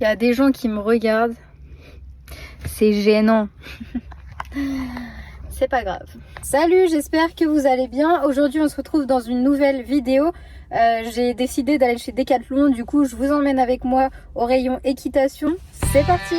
Il y a des gens qui me regardent. C'est gênant. C'est pas grave. Salut, j'espère que vous allez bien. Aujourd'hui, on se retrouve dans une nouvelle vidéo. J'ai décidé d'aller chez Decathlon. Du coup, je vous emmène avec moi au rayon équitation. C'est parti!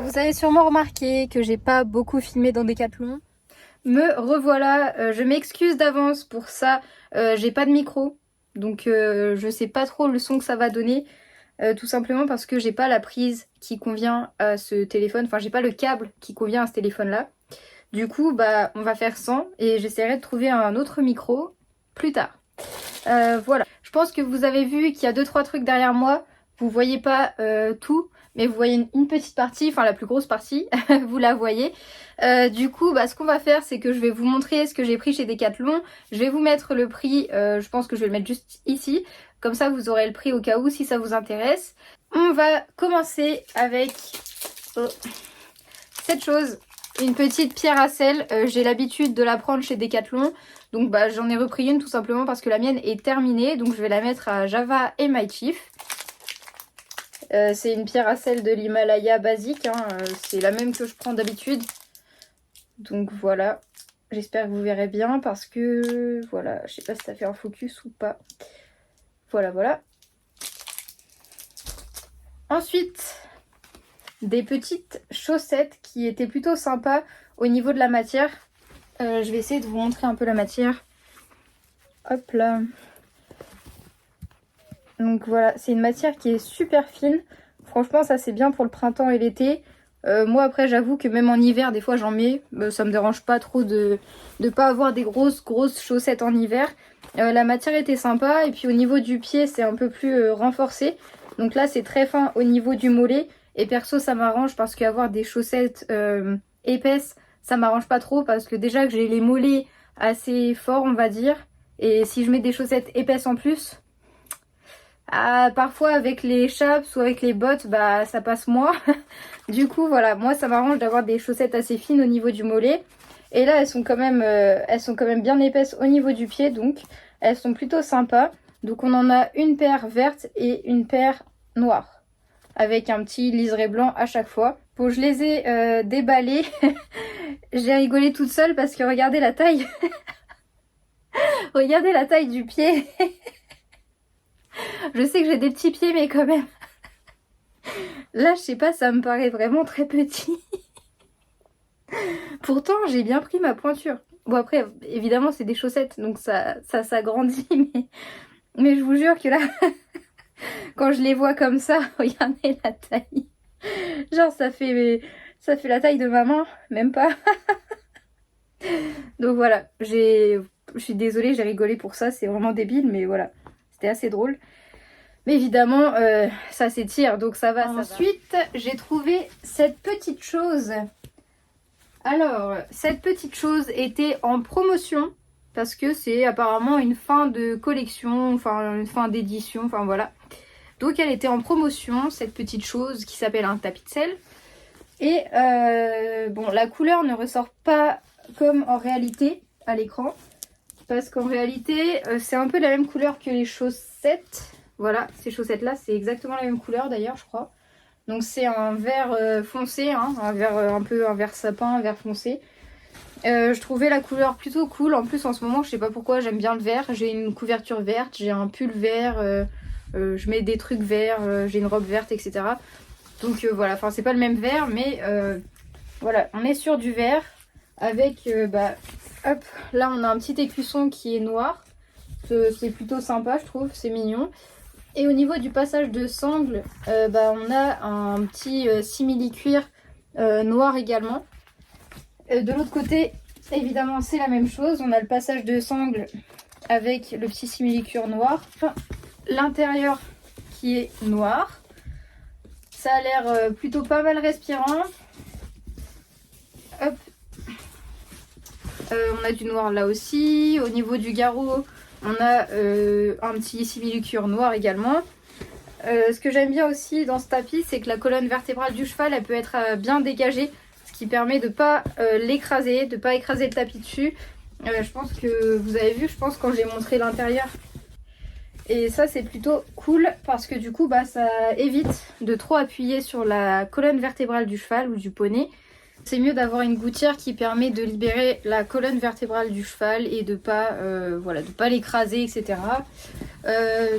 Vous avez sûrement remarqué que j'ai pas beaucoup filmé dans Decathlon. Me revoilà, je m'excuse d'avance pour ça, j'ai pas de micro, donc je sais pas trop le son que ça va donner, tout simplement parce que j'ai pas la prise qui convient à ce téléphone, enfin j'ai pas le câble qui convient à ce téléphone là. Du coup bah on va faire sans et j'essaierai de trouver un autre micro plus tard. Voilà, je pense que vous avez vu qu'il y a 2-3 trucs derrière moi, vous voyez pas tout, mais vous voyez une petite partie, enfin la plus grosse partie, vous la voyez. Du coup, bah, ce qu'on va faire, c'est que je vais vous montrer ce que j'ai pris chez Decathlon. Je vais vous mettre le prix, je pense que je vais le mettre juste ici. Comme ça, vous aurez le prix au cas où, si ça vous intéresse. On va commencer avec cette chose, une petite pierre à sel. J'ai l'habitude de la prendre chez Decathlon. Donc bah, j'en ai repris une tout simplement parce que la mienne est terminée. Donc je vais la mettre à Java et My Chief. C'est une pierre à sel de l'Himalaya basique, hein. C'est la même que je prends d'habitude. Donc voilà, j'espère que vous verrez bien parce que voilà, je sais pas si ça fait un focus ou pas. Voilà, voilà. Ensuite, des petites chaussettes qui étaient plutôt sympas au niveau de la matière. Je vais essayer de vous montrer un peu la matière. Hop là. Donc voilà, c'est une matière qui est super fine. Franchement, ça c'est bien pour le printemps et l'été. Moi après j'avoue que même en hiver des fois j'en mets, ça me dérange pas trop de pas avoir des grosses chaussettes en hiver. La matière était sympa et puis au niveau du pied c'est un peu plus renforcé. Donc là c'est très fin au niveau du mollet et perso ça m'arrange parce qu'avoir des chaussettes épaisses ça m'arrange pas trop parce que déjà que j'ai les mollets assez forts on va dire, et si je mets des chaussettes épaisses en plus, parfois avec les chaps ou avec les bottes bah ça passe moins. Du coup voilà, moi ça m'arrange d'avoir des chaussettes assez fines au niveau du mollet. Et là elles sont quand même bien épaisses au niveau du pied, donc elles sont plutôt sympas. Donc on en a une paire verte et une paire noire, avec un petit liseré blanc à chaque fois. Bon, je les ai déballées. J'ai rigolé toute seule parce que regardez la taille. Regardez la taille du pied. Je sais que j'ai des petits pieds mais quand même. Là je sais pas, ça me paraît vraiment très petit. Pourtant j'ai bien pris ma pointure. Bon après évidemment c'est des chaussettes donc ça s'agrandit, mais je vous jure que là quand je les vois comme ça, regardez la taille. Genre ça fait la taille de ma main, même pas. Donc voilà, je suis désolée, j'ai rigolé pour ça, c'est vraiment débile mais voilà, c'était assez drôle. Mais évidemment, ça s'étire, donc ça va. Ensuite, j'ai trouvé cette petite chose. Alors, cette petite chose était en promotion, parce que c'est apparemment une fin de collection, enfin une fin d'édition, enfin voilà. Donc elle était en promotion, cette petite chose qui s'appelle un tapis de sel. Et bon, la couleur ne ressort pas comme en réalité à l'écran, parce qu'en réalité, c'est un peu la même couleur que les chaussettes. Voilà, ces chaussettes-là, c'est exactement la même couleur d'ailleurs, je crois. Donc c'est un vert foncé, hein, un vert un peu un vert sapin, un vert foncé. Je trouvais la couleur plutôt cool. En plus, en ce moment, je sais pas pourquoi, j'aime bien le vert. J'ai une couverture verte, j'ai un pull vert, je mets des trucs verts, j'ai une robe verte, etc. Donc voilà, enfin c'est pas le même vert, mais voilà, on est sur du vert avec, hop, là on a un petit écusson qui est noir. C'est plutôt sympa, je trouve, c'est mignon. Et au niveau du passage de sangle, on a un petit simili-cuir noir également. De l'autre côté, évidemment, c'est la même chose. On a le passage de sangle avec le petit simili-cuir noir. L'intérieur qui est noir. Ça a l'air plutôt pas mal respirant. Hop. On a du noir là aussi. Au niveau du garrot, on a un petit simili-cuir noir également. Ce que j'aime bien aussi dans ce tapis, c'est que la colonne vertébrale du cheval, elle peut être bien dégagée. Ce qui permet de ne pas l'écraser, de ne pas écraser le tapis dessus. Je pense que vous avez vu, je pense, quand j'ai montré l'intérieur. Et ça, c'est plutôt cool parce que du coup, ça évite de trop appuyer sur la colonne vertébrale du cheval ou du poney. C'est mieux d'avoir une gouttière qui permet de libérer la colonne vertébrale du cheval et de pas l'écraser, etc.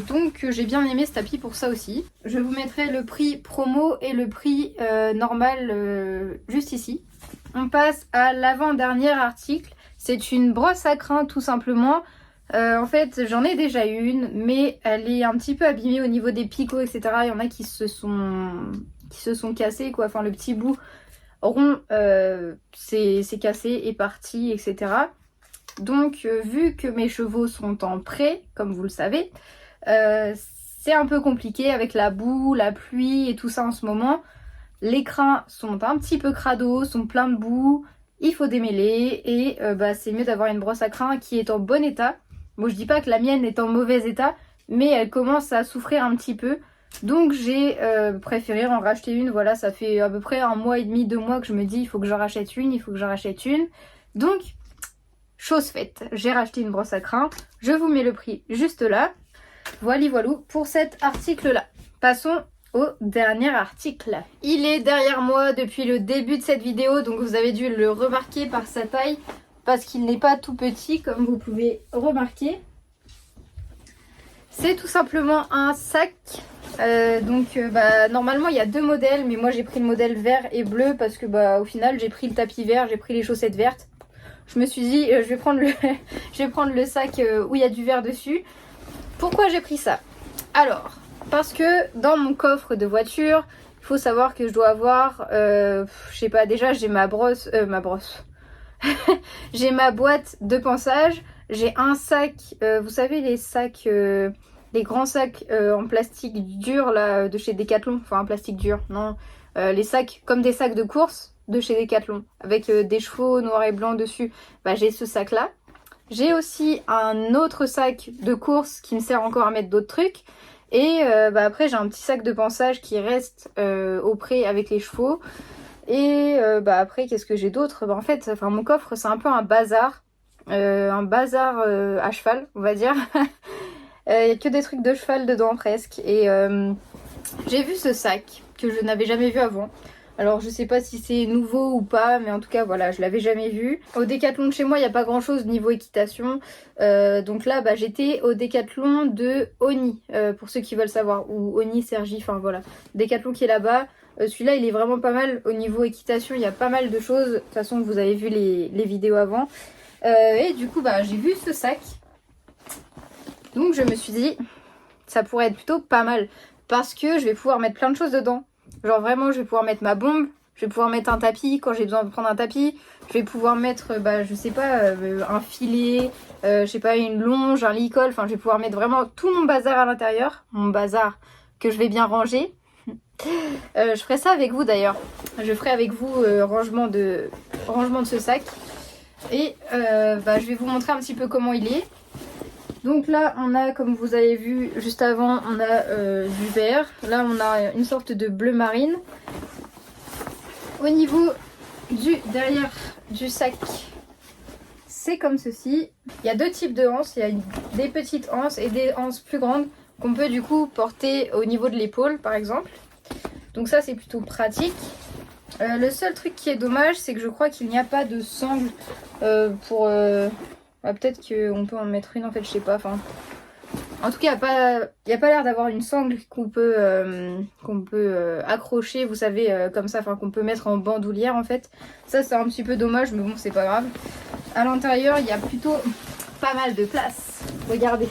Donc j'ai bien aimé ce tapis pour ça aussi. Je vous mettrai le prix promo et le prix normal juste ici. On passe à l'avant-dernier article. C'est une brosse à crin tout simplement. En fait j'en ai déjà une, mais elle est un petit peu abîmée au niveau des picots, etc. Il y en a qui se sont cassés quoi. Enfin le petit bout rond c'est cassé, est parti, etc. Donc vu que mes chevaux sont en pré, comme vous le savez, c'est un peu compliqué avec la boue, la pluie et tout ça en ce moment. Les crins sont un petit peu crado, sont pleins de boue, il faut démêler et c'est mieux d'avoir une brosse à crin qui est en bon état. Bon, je dis pas que la mienne est en mauvais état, mais elle commence à souffrir un petit peu. Donc j'ai préféré en racheter une. Voilà, ça fait à peu près 1 mois et demi, 2 mois que je me dis il faut que j'en rachète une, il faut que j'en rachète une. Donc, chose faite, j'ai racheté une brosse à crin. Je vous mets le prix juste là. Voilà pour cet article-là. Passons au dernier article. Il est derrière moi depuis le début de cette vidéo, donc vous avez dû le remarquer par sa taille, parce qu'il n'est pas tout petit comme vous pouvez remarquer. C'est tout simplement un sac. Normalement il y a 2 modèles, mais moi j'ai pris le modèle vert et bleu parce que au final j'ai pris le tapis vert, j'ai pris les chaussettes vertes. Je me suis dit je vais prendre le sac où il y a du vert dessus. Pourquoi j'ai pris ça? Alors, parce que dans mon coffre de voiture, il faut savoir que je dois avoir, je sais pas, déjà j'ai ma brosse, j'ai ma boîte de pansage, j'ai un sac, vous savez les sacs, les grands sacs en plastique dur là de chez Decathlon, enfin en plastique dur, non, les sacs comme des sacs de course de chez Decathlon avec des chevaux noirs et blancs dessus. J'ai ce sac là. J'ai aussi un autre sac de course qui me sert encore à mettre d'autres trucs. Et après j'ai un petit sac de pansage qui reste au pré avec les chevaux. Et après qu'est-ce que j'ai d'autre? En fait mon coffre c'est un peu un bazar. À cheval on va dire. Il n'y a que des trucs de cheval dedans presque. Et j'ai vu ce sac que je n'avais jamais vu avant. Alors je sais pas si c'est nouveau ou pas, mais en tout cas voilà, je l'avais jamais vu. Au Décathlon de chez moi, il n'y a pas grand chose niveau équitation. Donc là, j'étais au Décathlon de Oni, pour ceux qui veulent savoir. Ou Oni Sergi, enfin voilà. Décathlon qui est là-bas. Celui-là, il est vraiment pas mal au niveau équitation. Il y a pas mal de choses. De toute façon, vous avez vu les vidéos avant. Et du coup, j'ai vu ce sac. Donc je me suis dit, ça pourrait être plutôt pas mal. Parce que je vais pouvoir mettre plein de choses dedans. Genre vraiment je vais pouvoir mettre ma bombe, je vais pouvoir mettre un tapis quand j'ai besoin de prendre un tapis, je vais pouvoir mettre je sais pas un filet, je sais pas une longe, un licol, enfin je vais pouvoir mettre vraiment tout mon bazar à l'intérieur, mon bazar que je vais bien ranger. Je ferai ça avec vous d'ailleurs, je ferai avec vous rangement de ce sac et je vais vous montrer un petit peu comment il est. Donc là on a, comme vous avez vu juste avant, on a du vert. Là on a une sorte de bleu marine. Au niveau du derrière du sac, c'est comme ceci. Il y a 2 types de anses. Il y a des petites anses et des anses plus grandes qu'on peut du coup porter au niveau de l'épaule par exemple. Donc ça c'est plutôt pratique. Le seul truc qui est dommage, c'est que je crois qu'il n'y a pas de sangle pour... peut-être qu'on peut en mettre une en fait, je sais pas. Enfin, en tout cas, il n'y a pas l'air d'avoir une sangle qu'on peut accrocher, vous savez, comme ça, qu'on peut mettre en bandoulière en fait. Ça, c'est un petit peu dommage, mais bon, c'est pas grave. À l'intérieur, il y a plutôt pas mal de place. Regardez,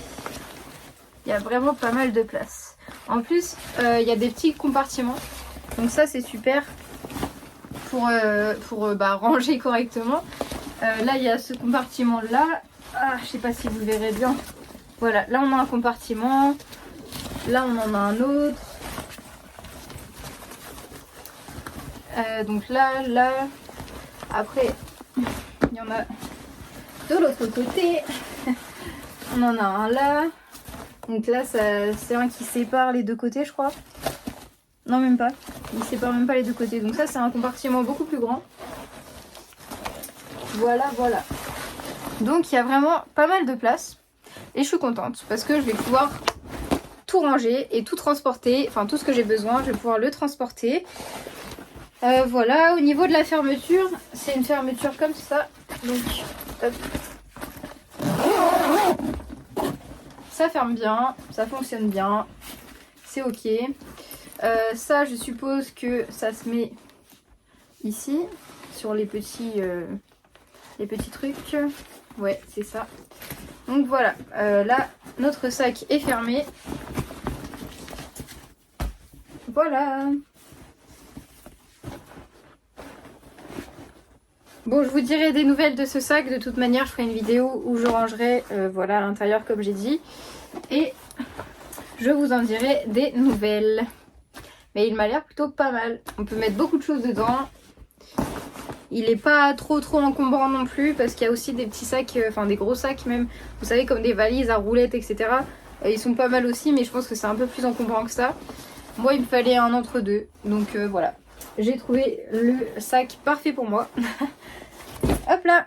il y a vraiment pas mal de place. En plus, il y a des petits compartiments. Donc ça, c'est super pour ranger correctement. Là, il y a ce compartiment-là. Ah, je sais pas si vous le verrez bien. Voilà, là, on a un compartiment. Là, on en a un autre. Donc là. Après, il y en a de l'autre côté. On en a un là. Donc là, c'est un qui sépare les deux côtés, je crois. Non, même pas. Il sépare même pas les deux côtés. Donc ça, c'est un compartiment beaucoup plus grand. Voilà. Donc il y a vraiment pas mal de place. Et je suis contente parce que je vais pouvoir tout ranger et tout transporter. Enfin, tout ce que j'ai besoin, je vais pouvoir le transporter. Voilà, au niveau de la fermeture, c'est une fermeture comme ça. Donc, hop. Ça ferme bien, ça fonctionne bien. C'est ok. Ça, je suppose que ça se met ici, sur les petits trucs. Ouais, c'est ça. Donc voilà, là, notre sac est fermé. Voilà. Bon, je vous dirai des nouvelles de ce sac. De toute manière, je ferai une vidéo où je rangerai voilà, à l'intérieur comme j'ai dit. Et je vous en dirai des nouvelles. Mais il m'a l'air plutôt pas mal. On peut mettre beaucoup de choses dedans. Il n'est pas trop encombrant non plus parce qu'il y a aussi des petits sacs, enfin des gros sacs même. Vous savez, comme des valises à roulettes, etc. Ils sont pas mal aussi, mais je pense que c'est un peu plus encombrant que ça. Moi, il me fallait un entre-deux. Donc voilà. J'ai trouvé le sac parfait pour moi. Hop là.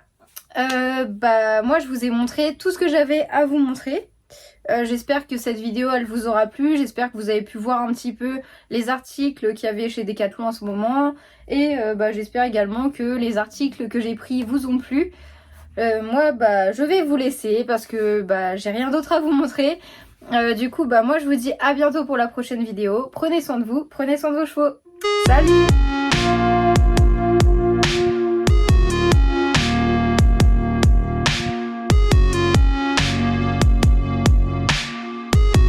Moi, je vous ai montré tout ce que j'avais à vous montrer. J'espère que cette vidéo elle vous aura plu, j'espère que vous avez pu voir un petit peu les articles qu'il y avait chez Decathlon en ce moment et j'espère également que les articles que j'ai pris vous ont plu. Moi je vais vous laisser parce que j'ai rien d'autre à vous montrer. Du coup moi je vous dis à bientôt pour la prochaine vidéo. Prenez soin de vous, prenez soin de vos chevaux. Salut!